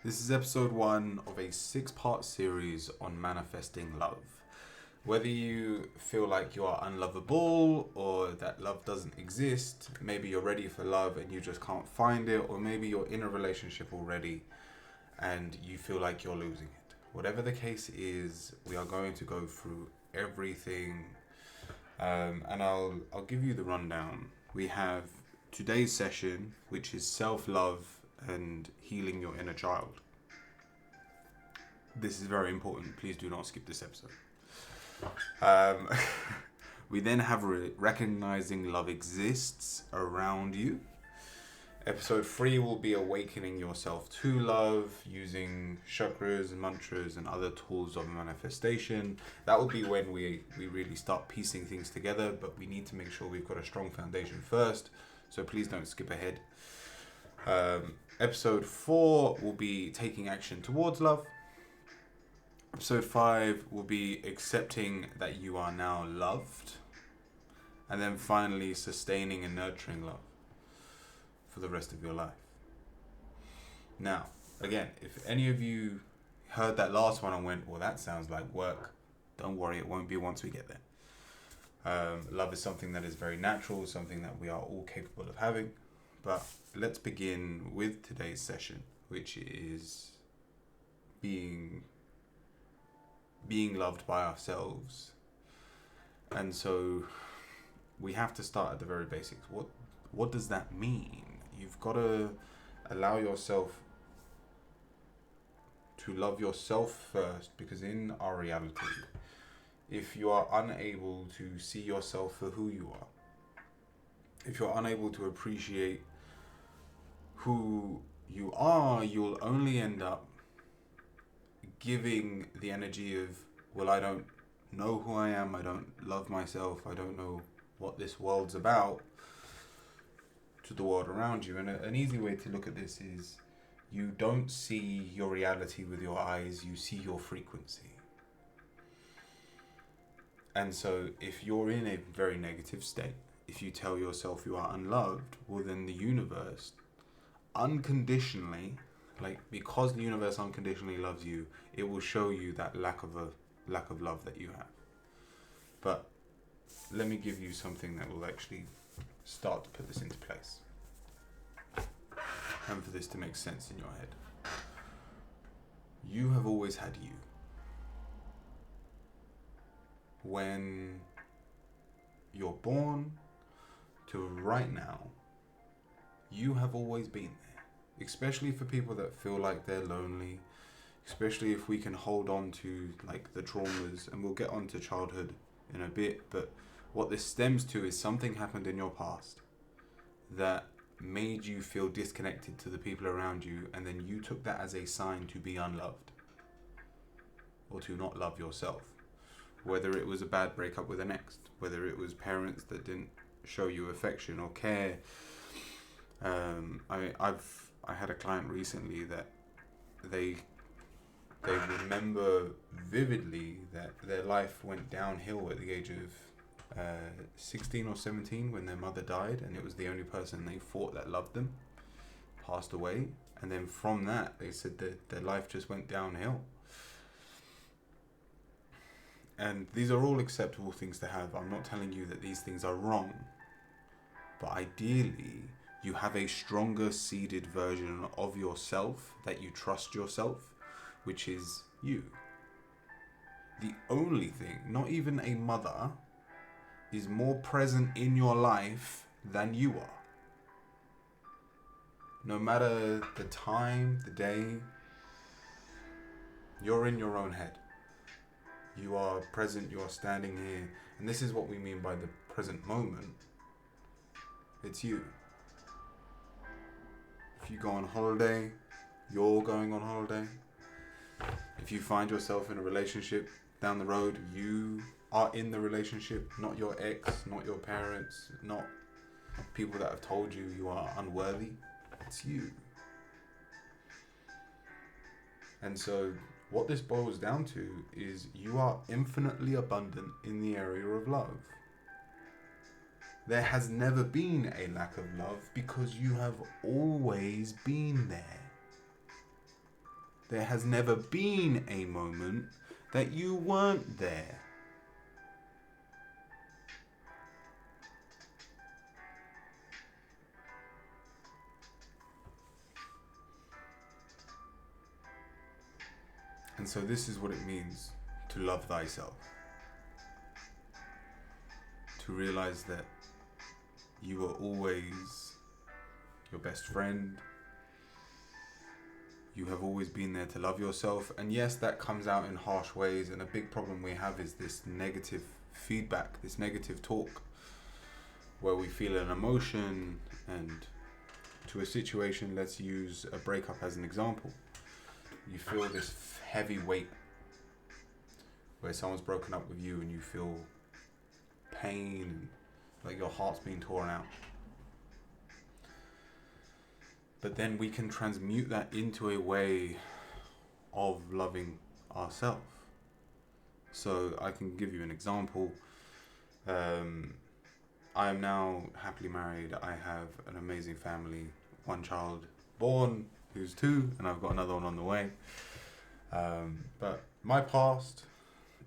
This is episode 1 of a 6-part series on manifesting love. Whether you feel like you are unlovable or that love doesn't exist, maybe you're ready for love and you just can't find it, or maybe you're in a relationship already and you feel like you're losing it. Whatever the case is, we are going to go through everything, and I'll give you the rundown. We have today's session, which is self-love and healing your inner child. This is very important. Please do not skip this episode. We then have recognizing love exists around you. Episode 3 will be awakening yourself to love using chakras and mantras and other tools of manifestation. That will be when we really start piecing things together, but we need to make sure we've got a strong foundation first. So please don't skip ahead. Episode 4 will be taking action towards love. Episode 5 will be accepting that you are now loved. And then finally, sustaining and nurturing love for the rest of your life. Now, again, if any of you heard that last one and went, well, that sounds like work, don't worry, it won't be once we get there. Love is something that is very natural, something that we are all capable of having. But let's begin with today's session, which is being loved by ourselves. And so we have to start at the very basics. What does that mean? You've got to allow yourself to love yourself first, because in our reality, if you are unable to see yourself for who you are, if you're unable to appreciate who you are, you'll only end up giving the energy of, well, I don't know who I am, I don't love myself, I don't know what this world's about, to the world around you. And an easy way to look at this is, you don't see your reality with your eyes, you see your frequency. And so if you're in a very negative state, if you tell yourself you are unloved, well, then the universe unconditionally, because the universe unconditionally loves you, it will show you that lack of love that you have. But let me give you something that will actually start to put this into place, and for this to make sense in your head. You have always had you. When you're born to right now, you have always been there. Especially for people that feel like they're lonely, especially if we can hold on to the traumas, and we'll get onto childhood in a bit, but what this stems to is something happened in your past that made you feel disconnected to the people around you, and then you took that as a sign to be unloved or to not love yourself. Whether it was a bad breakup with an ex, whether it was parents that didn't show you affection or care. I had a client recently that they remember vividly that their life went downhill at the age of 16 or 17 when their mother died, and it was the only person they thought that loved them passed away. And then from that, they said that their life just went downhill. And these are all acceptable things to have. I'm not telling you that these things are wrong, but ideally you have a stronger seeded version of yourself, that you trust yourself, which is you. The only thing, not even a mother, is more present in your life than you are. No matter the time, the day, you're in your own head. You are present, you are standing here. And this is what we mean by the present moment. It's you. If you go on holiday, you're going on holiday. If you find yourself in a relationship down the road, you are in the relationship, not your ex, not your parents, not people that have told you you are unworthy. It's you. And so what this boils down to is, you are infinitely abundant in the area of love. There has never been a lack of love, because you have always been there. There has never been a moment that you weren't there. And so this is what it means to love thyself. To realize that you are always your best friend. You have always been there to love yourself. And yes, that comes out in harsh ways. And a big problem we have is this negative feedback, this negative talk, where we feel an emotion and to a situation, let's use a breakup as an example. You feel this heavy weight where someone's broken up with you and you feel pain, like your heart's being torn out. But then we can transmute that into a way of loving ourselves. So I can give you an example. I am now happily married. I have an amazing family, one child born who's 2, and I've got another one on the way. But my past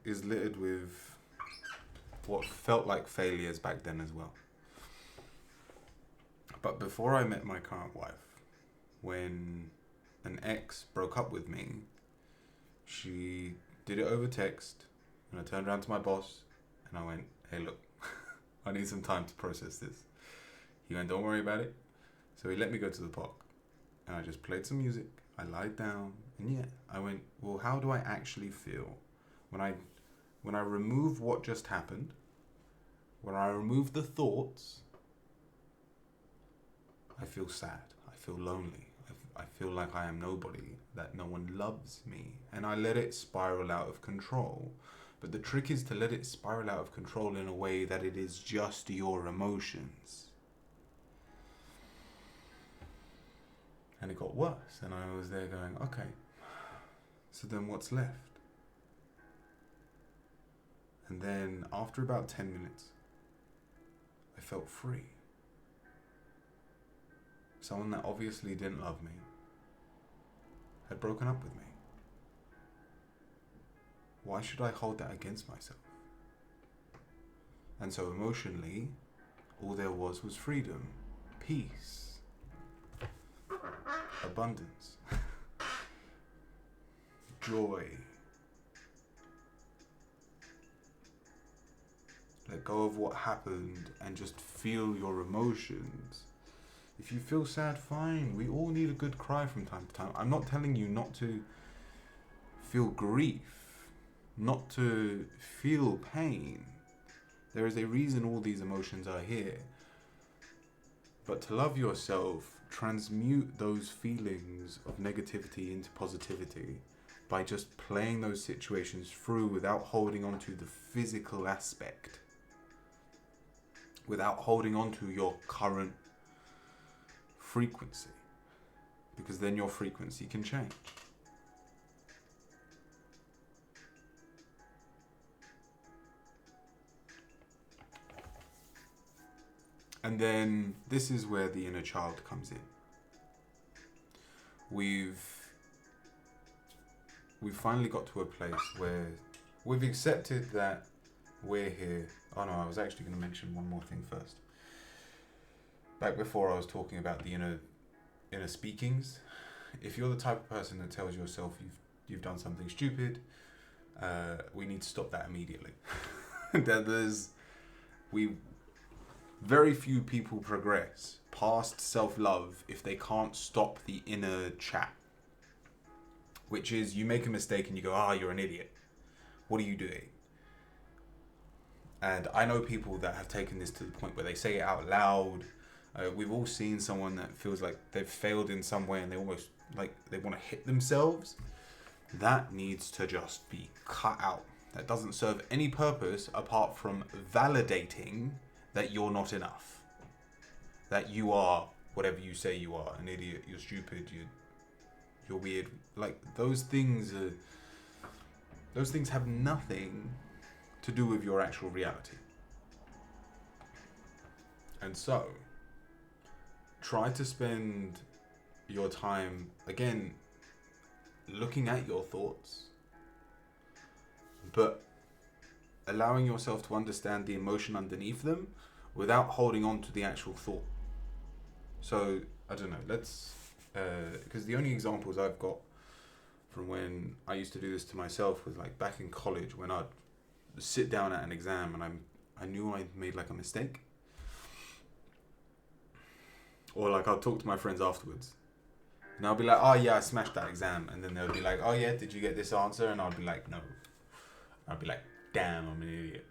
is littered with what felt like failures back then as well. But before I met my current wife, when an ex broke up with me, she did it over text, and I turned around to my boss and I went, hey look, I need some time to process this. He went, don't worry about it. So he let me go to the park and I just played some music. I lied down and yeah, I went, well, how do I actually feel when I remove what just happened, when I remove the thoughts? I feel sad. I feel lonely. I feel like I am nobody, that no one loves me. And I let it spiral out of control. But the trick is to let it spiral out of control in a way that it is just your emotions. And it got worse. And I was there going, okay, so then what's left? And then after about 10 minutes, I felt free. Someone that obviously didn't love me had broken up with me. Why should I hold that against myself? And so emotionally, all there was freedom, peace, abundance, joy. Let go of what happened and just feel your emotions. If you feel sad, fine. We all need a good cry from time to time. I'm not telling you not to feel grief, not to feel pain. There is a reason all these emotions are here. But to love yourself, transmute those feelings of negativity into positivity by just playing those situations through without holding on to the physical aspect, without holding on to your current frequency, because then your frequency can change. And then this is where the inner child comes in. We've finally got to a place where we've accepted that we're here. Oh no, I was actually going to mention one more thing first. Back before I was talking about the inner speakings. If you're the type of person that tells yourself you've done something stupid, we need to stop that immediately. Very few people progress past self-love if they can't stop the inner chat. Which is, you make a mistake and you go, you're an idiot. What are you doing? And I know people that have taken this to the point where they say it out loud. We've all seen someone that feels like they've failed in some way and they almost like they want to hit themselves. That needs to just be cut out. That doesn't serve any purpose apart from validating that you're not enough. That you are whatever you say you are. An idiot, you're stupid, you're weird. Like those things have nothing to do with your actual reality. And so, try to spend your time, again, looking at your thoughts, but allowing yourself to understand the emotion underneath them without holding on to the actual thought. So, I don't know, let's, because the only examples I've got from when I used to do this to myself was like back in college when I'd sit down at an exam and I knew I made like a mistake. Or like I'll talk to my friends afterwards. And I'll be like, oh yeah, I smashed that exam. And then they'll be like, oh yeah, did you get this answer? And I'll be like, no. I'll be like, damn, I'm an idiot.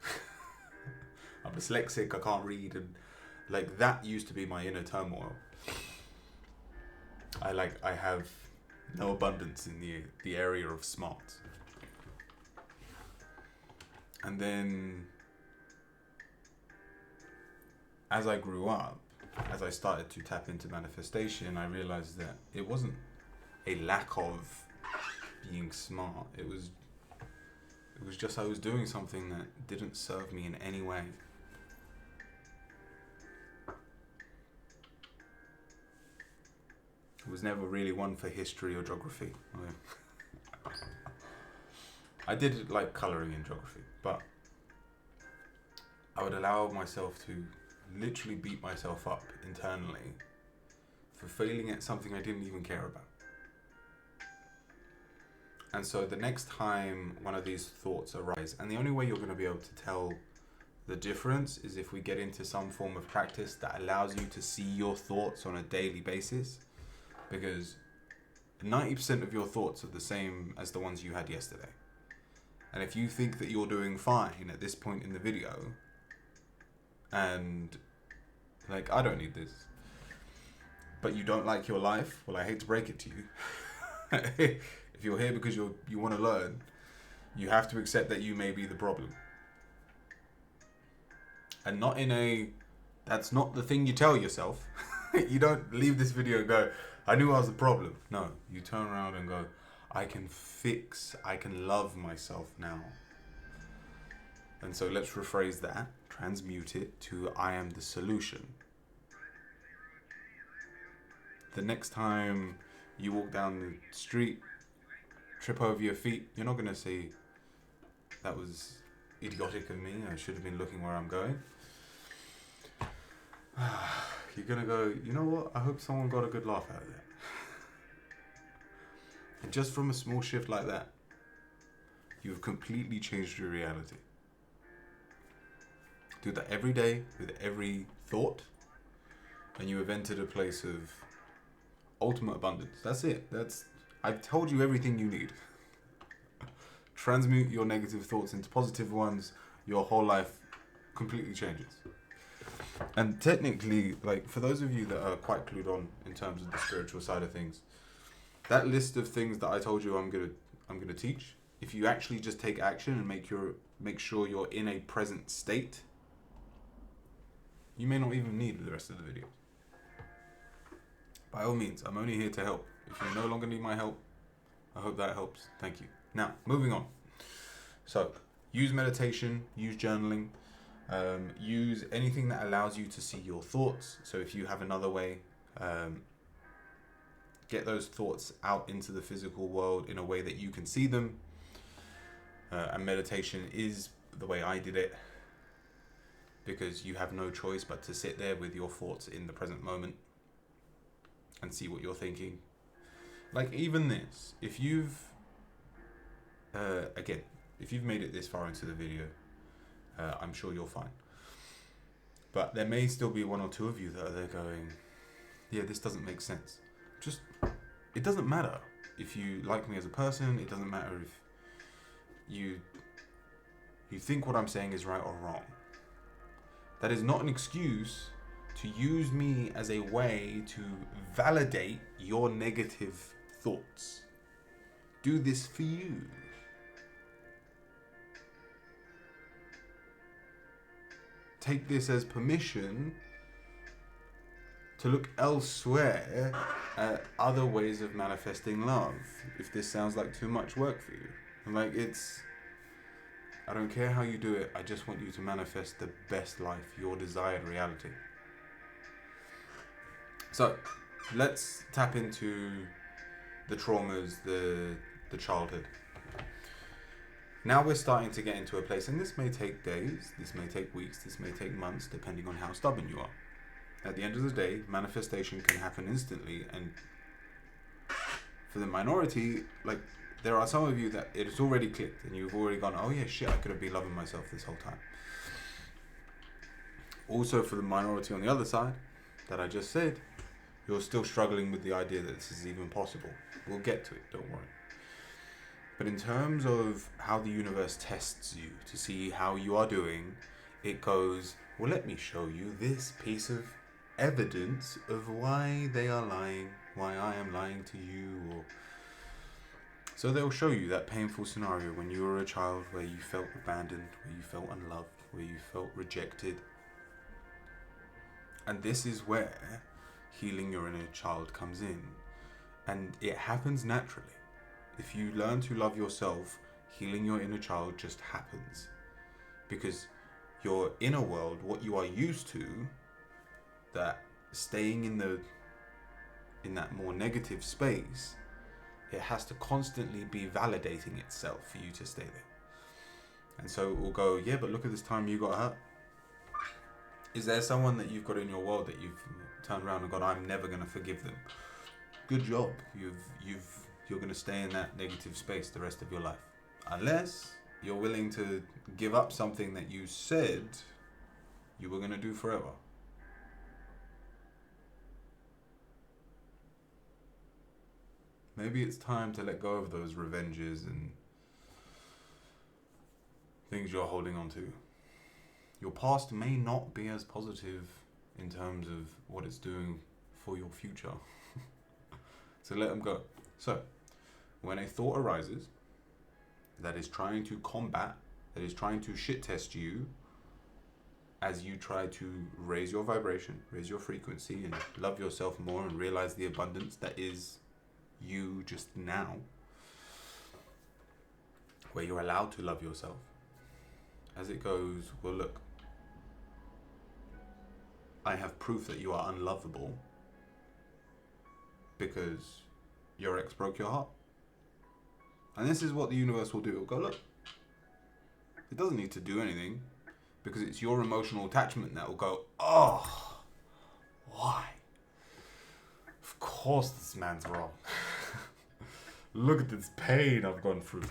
I'm dyslexic, I can't read. And like that used to be my inner turmoil. I have no abundance in the area of smart. And then as I grew up, as I started to tap into manifestation, I realized that it wasn't a lack of being smart. It was just I was doing something that didn't serve me in any way. I was never really one for history or geography. I did like colouring in geography, but I would allow myself to literally beat myself up internally for failing at something I didn't even care about. And so the next time one of these thoughts arise, and the only way you're going to be able to tell the difference is if we get into some form of practice that allows you to see your thoughts on a daily basis, because 90% of your thoughts are the same as the ones you had yesterday. And if you think that you're doing fine at this point in the video, and like, I don't need this, but you don't like your life, well, I hate to break it to you. If you're here because you want to learn, you have to accept that you may be the problem. And not in a, that's not the thing you tell yourself. You don't leave this video and go, I knew I was the problem. No, you turn around and go, I can love myself now. And so let's rephrase that, transmute it to I am the solution. The next time you walk down the street, trip over your feet, you're not going to say, that was idiotic of me, I should have been looking where I'm going. You're going to go, you know what, I hope someone got a good laugh out of that. And just from a small shift like that, you've completely changed your reality. Do that every day with every thought, and you have entered a place of ultimate abundance. That's it. I've told you everything you need. Transmute your negative thoughts into positive ones, your whole life completely changes. And technically, like, for those of you that are quite clued on in terms of the spiritual side of things, that list of things that I told you I'm gonna teach, if you actually just take action and make sure you're in a present state, you may not even need the rest of the video. By all means, I'm only here to help. If you no longer need my help, I hope that helps. Thank you. Now, moving on. So, use meditation, use journaling, use anything that allows you to see your thoughts. So if you have another way, get those thoughts out into the physical world in a way that you can see them. And meditation is the way I did it, because you have no choice but to sit there with your thoughts in the present moment and see what you're thinking. Like, even this, if you've made it this far into the video, I'm sure you're fine. But there may still be one or two of you that are there going, yeah, this doesn't make sense. It doesn't matter if you like me as a person. It doesn't matter if you think what I'm saying is right or wrong. That is not an excuse to use me as a way to validate your negative thoughts. Do this for you. Take this as permission to look elsewhere at other ways of manifesting love, if this sounds like too much work for you. Like, I don't care how you do it, I just want you to manifest the best life, your desired reality. So, let's tap into the traumas, the the childhood. Now we're starting to get into a place, and this may take days, this may take weeks, this may take months, depending on how stubborn you are. At the end of the day, manifestation can happen instantly, and for the minority, like, there are some of you that it's already clicked, and you've already gone, oh yeah, shit, I could have been loving myself this whole time. Also, for the minority on the other side, that I just said, you're still struggling with the idea that this is even possible. We'll get to it, don't worry. But in terms of how the universe tests you to see how you are doing, it goes, well, let me show you this piece of evidence of why they are lying, why I am lying to you. Or so they'll show you that painful scenario when you were a child where you felt abandoned, where you felt unloved, where you felt rejected. And this is where healing your inner child comes in. And it happens naturally. If you learn to love yourself, healing your inner child just happens. Because your inner world, what you are used to, that staying in that more negative space, it has to constantly be validating itself for you to stay there. And so it will go, yeah, but look at this time you got hurt. Is there someone that you've got in your world that you've turned around and gone, I'm never going to forgive them? Good job. You're going to stay in that negative space the rest of your life. Unless you're willing to give up something that you said you were going to do forever. Maybe it's time to let go of those revenges and things you're holding on to. Your past may not be as positive in terms of what it's doing for your future. So let them go. So, when a thought arises that is trying to combat, that is trying to shit test you as you try to raise your vibration, raise your frequency, and love yourself more and realize the abundance that is you just now, where you're allowed to love yourself, as it goes, well, look, I have proof that you are unlovable because your ex broke your heart. And this is what the universe will do. It'll go, look, it doesn't need to do anything because it's your emotional attachment that will go, oh, why? Of course this man's wrong. Look at this pain I've gone through.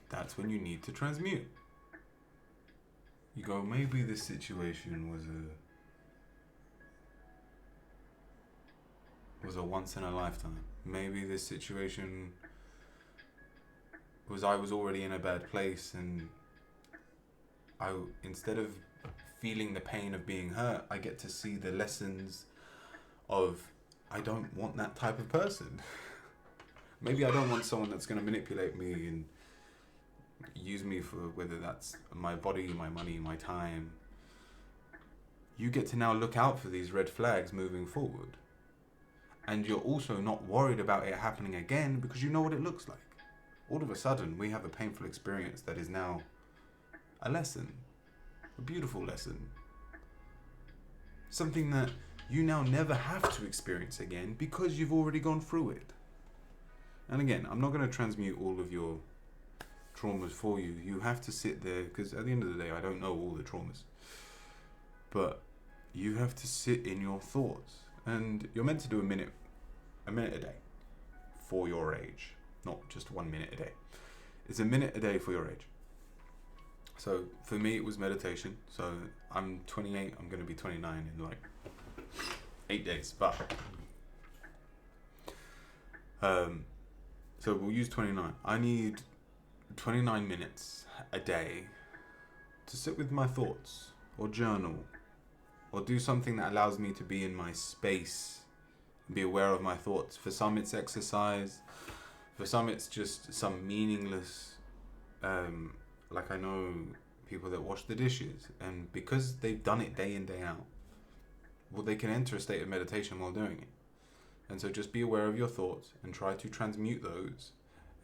That's when you need to transmute. You go, maybe this situation was a once in a lifetime. Maybe this situation was I was already in a bad place, and instead of feeling the pain of being hurt, I get to see the lessons of I don't want that type of person. Maybe I don't want someone that's going to manipulate me and use me for whether that's my body, my money, my time. You get to now look out for these red flags moving forward. And you're also not worried about it happening again because you know what it looks like. All of a sudden, we have a painful experience that is now a lesson, a beautiful lesson. Something that you now never have to experience again because you've already gone through it. And again, I'm not going to transmute all of your traumas for you. You have to sit there, because at the end of the day, I don't know all the traumas. But you have to sit in your thoughts. And you're meant to do a minute a day for your age. Not just 1 minute a day. It's a minute a day for your age. So for me, it was meditation. So I'm 28. I'm going to be 29 in like 8 days. But so we'll use 29. I need 29 minutes a day to sit with my thoughts or journal or do something that allows me to be in my space, be aware of my thoughts. For some it's exercise, for some it's just some meaningless, like I know people that wash the dishes, and because they've done it day in, day out, well, they can enter a state of meditation while doing it. And so just be aware of your thoughts and try to transmute those.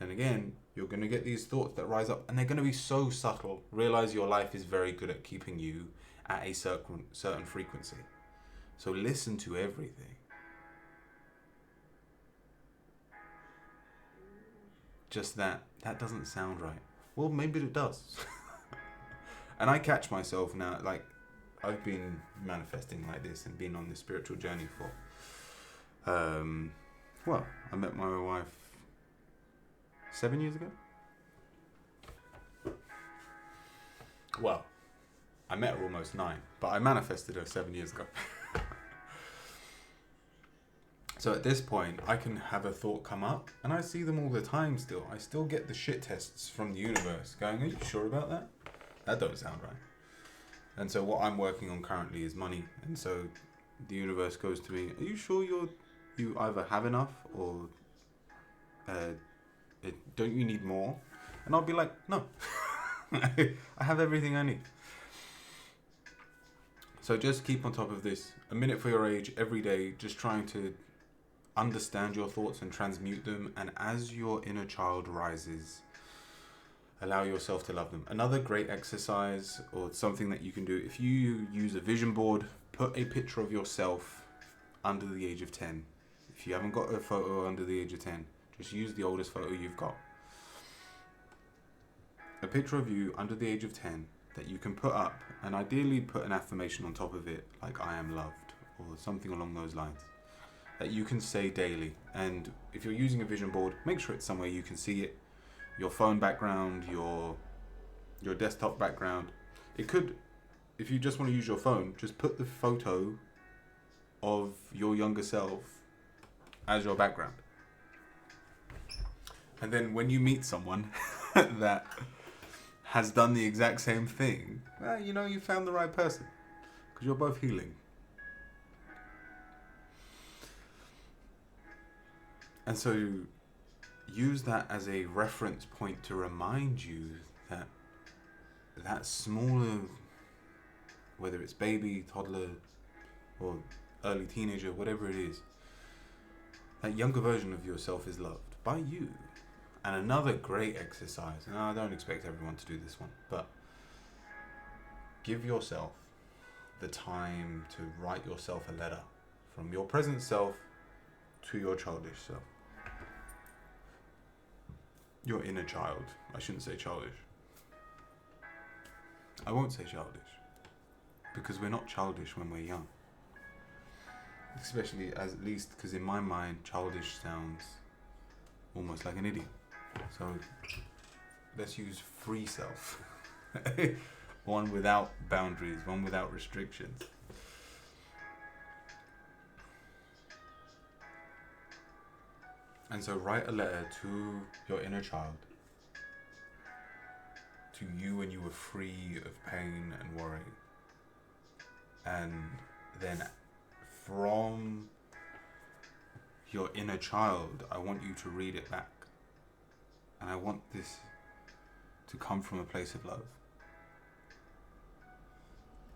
And again, you're going to get these thoughts that rise up, and they're going to be so subtle. Realize your life is very good at keeping you at a certain frequency. So listen to everything. just that doesn't sound right. Well, maybe it does. And I catch myself now, like, I've been manifesting like this and been on this spiritual journey for, well, I met my wife 7 years ago. Well, I met her almost 9, but I manifested her 7 years ago. So at this point, I can have a thought come up, and I see them all the time still. I still get the shit tests from the universe going, are you sure about that? That don't sound right. And so what I'm working on currently is money. And so the universe goes to me, are you sure you either have enough or don't you need more? And I'll be like, no. I have everything I need. So just keep on top of this. A minute for your age every day, just trying to understand your thoughts and transmute them. And as your inner child rises, allow yourself to love them. Another great exercise, or something that you can do, if you use a vision board, put a picture of yourself under the age of 10. If you haven't got a photo under the age of 10, just use the oldest photo you've got. A picture of you under the age of 10 that you can put up, and ideally put an affirmation on top of it, like I am loved, or something along those lines, that you can say daily. And if you're using a vision board, make sure it's somewhere you can see it. Your phone background, your desktop background. It could, if you just want to use your phone, just put the photo of your younger self as your background. And then when you meet someone that has done the exact same thing, well, you know you found the right person, because you're both healing. And so use that as a reference point to remind you that that smaller, whether it's baby, toddler, or early teenager, whatever it is, that younger version of yourself is loved by you. And another great exercise, and I don't expect everyone to do this one, but give yourself the time to write yourself a letter from your present self to your childish self. Your inner child. I shouldn't say childish. I won't say childish, because we're not childish when we're young. Especially, at least, because in my mind, childish sounds almost like an idiot. So let's use free self. One without boundaries, one without restrictions. And so write a letter to your inner child, to you when you were free of pain and worry. And then from your inner child, I want you to read it back. And I want this to come from a place of love.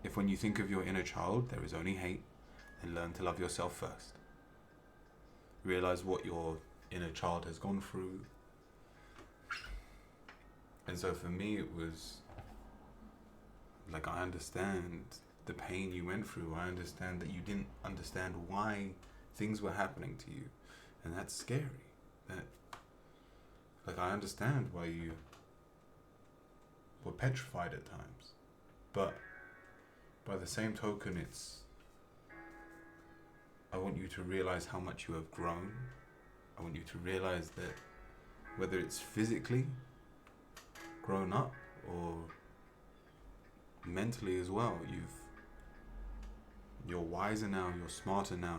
If when you think of your inner child, there is only hate, then learn to love yourself first. Realize what your inner child has gone through. And so for me, it was like, I understand the pain you went through. I understand that you didn't understand why things were happening to you. And that's scary. Like, I understand why you were petrified at times. But by the same token, I want you to realize how much you have grown. I want you to realize that whether it's physically grown up or mentally as well, you're wiser now, you're smarter now,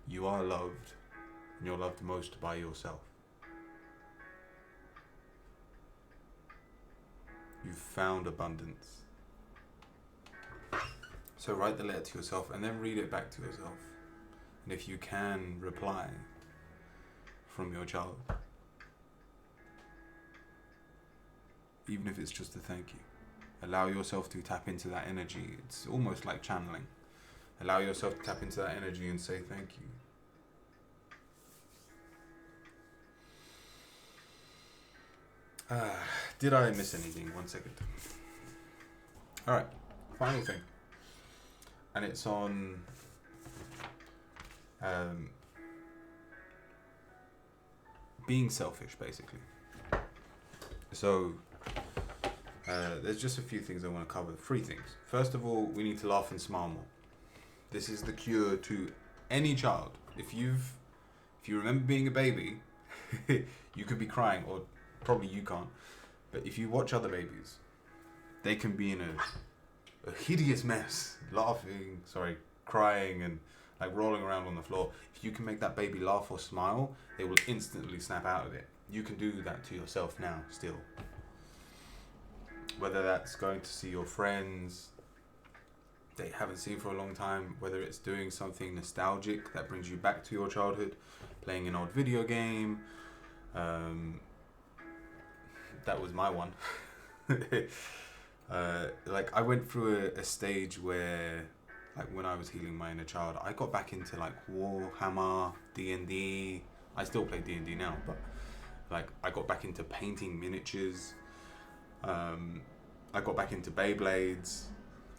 you are loved, and you're loved most by yourself. You've found abundance. So write the letter to yourself and then read it back to yourself. And if you can, reply from your child. Even if it's just a thank you. Allow yourself to tap into that energy. It's almost like channeling. Allow yourself to tap into that energy and say thank you. Did I miss anything? 1 second. Alright, final thing. And it's on being selfish, basically. So there's just a few things I want to cover. 3 things. First of all, we need to laugh and smile more. This is the cure to any child. If you remember being a baby, you could be crying, or probably you can't. But if you watch other babies, they can be in a hideous mess, crying and like rolling around on the floor. If you can make that baby laugh or smile, they will instantly snap out of it. You can do that to yourself now, still. Whether that's going to see your friends that you haven't seen for a long time, whether it's doing something nostalgic that brings you back to your childhood, playing an old video game. That was my one. Like I went through a stage where, like when I was healing my inner child, I got back into like Warhammer, D&D. I still play D&D now, but like I got back into painting miniatures. I got back into Beyblades.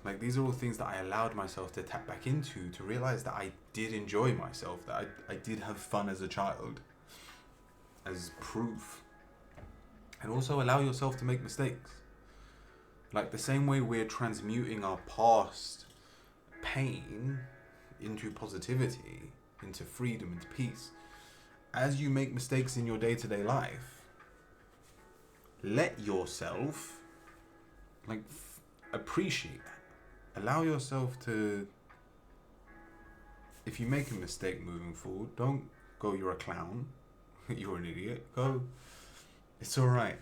Like these are all things that I allowed myself to tap back into, to realize that I did enjoy myself, that I did have fun as a child, as proof. And also allow yourself to make mistakes. Like the same way we're transmuting our past pain into positivity, into freedom, into peace. As you make mistakes in your day-to-day life, let yourself appreciate that. Allow yourself to, if you make a mistake moving forward, don't go, you're a clown, you're an idiot. Go, it's alright,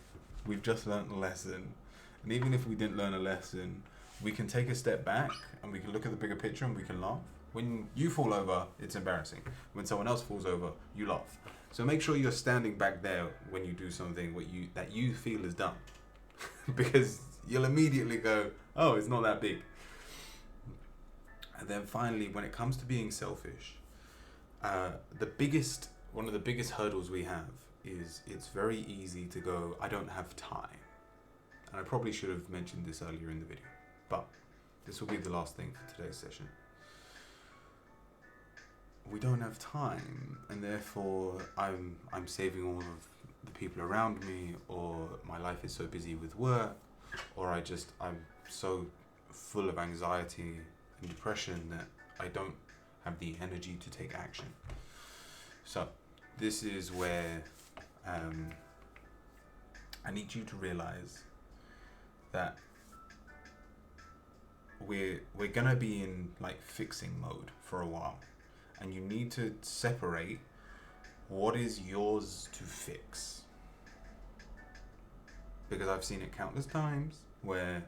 we've just learned a lesson. And even if we didn't learn a lesson, we can take a step back and we can look at the bigger picture and we can laugh. When you fall over, it's embarrassing. When someone else falls over, you laugh. So make sure you're standing back there when you do something that you feel is dumb. Because you'll immediately go, oh, it's not that big. And then finally, when it comes to being selfish, one of the biggest hurdles we have is it's very easy to go, I don't have time. And I probably should have mentioned this earlier in the video, but this will be the last thing for today's session. We don't have time, and therefore I'm saving all of the people around me, or my life is so busy with work, or I'm so full of anxiety and depression that I don't have the energy to take action. So this is where I need you to realize that we're gonna be in like fixing mode for a while, and you need to separate what is yours to fix. Because I've seen it countless times where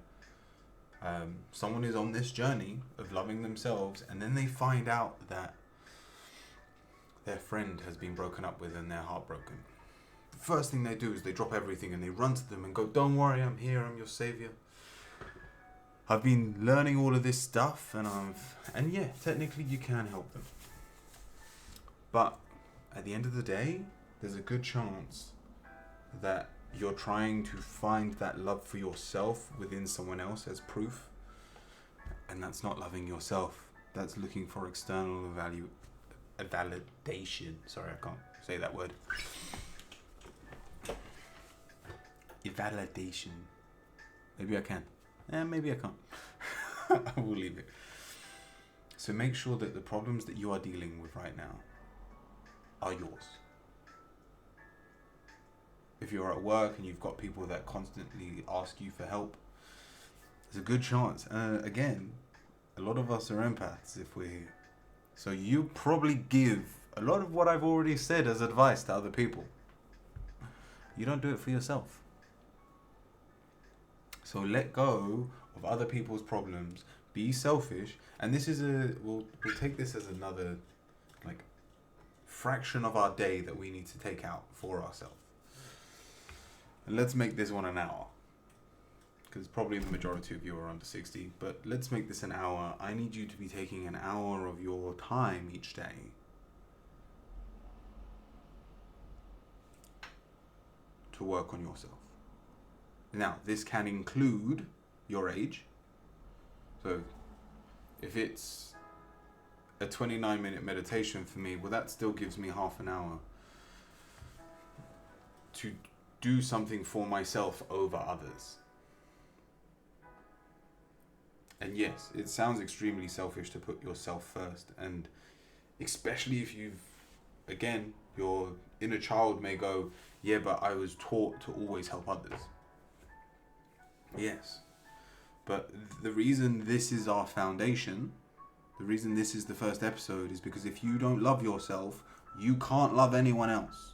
someone is on this journey of loving themselves, and then they find out that their friend has been broken up with and they're heartbroken. The first thing they do is they drop everything and they run to them and go, don't worry, I'm here, I'm your savior. I've been learning all of this stuff, and yeah, technically you can help them. But at the end of the day, there's a good chance that you're trying to find that love for yourself within someone else as proof, and that's not loving yourself. That's looking for external validation. Sorry, I can't say that word. Validation. Maybe I can. Maybe I can't. I will leave it. So make sure that the problems that you are dealing with right now are yours. If you're at work and you've got people that constantly ask you for help, there's a good chance. Again, a lot of us are empaths if we're here. So you probably give a lot of what I've already said as advice to other people. You don't do it for yourself. So let go of other people's problems. Be selfish. And this is we'll take this as another fraction of our day that we need to take out for ourselves. And let's make this one an hour, because probably the majority of you are under 60, but let's make this an hour. I need you to be taking an hour of your time each day to work on yourself. Now, this can include your age. So if it's a 29-minute meditation for me, well, that still gives me half an hour. to do something for myself over others. And yes, it sounds extremely selfish to put yourself first, and especially if again, your inner child may go, yeah, but I was taught to always help others. Yes, but the reason this is our foundation, the reason this is the first episode, is because if you don't love yourself, you can't love anyone else.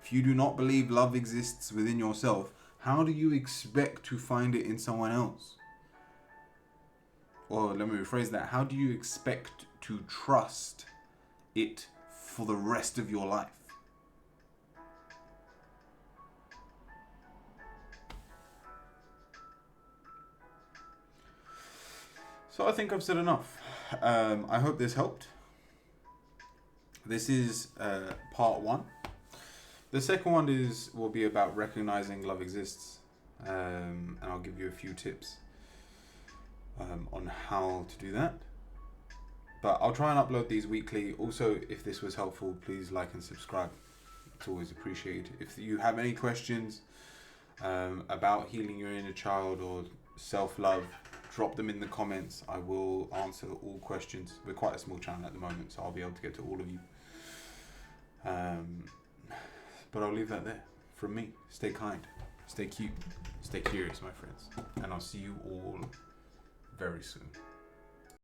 If you do not believe love exists within yourself, how do you expect to find it in someone else? Or let me rephrase that. How do you expect to trust it for the rest of your life? So I think I've said enough. I hope this helped. This is part 1. The second one will be about recognizing love exists, and I'll give you a few tips on how to do that. But I'll try and upload these weekly. Also, if this was helpful, please like and subscribe. It's always appreciated. If you have any questions about healing your inner child or self-love, drop them in the comments. I will answer all questions. We're quite a small channel at the moment, so I'll be able to get to all of you. But I'll leave that there. From me, stay kind, stay cute, stay curious, my friends. And I'll see you all very soon.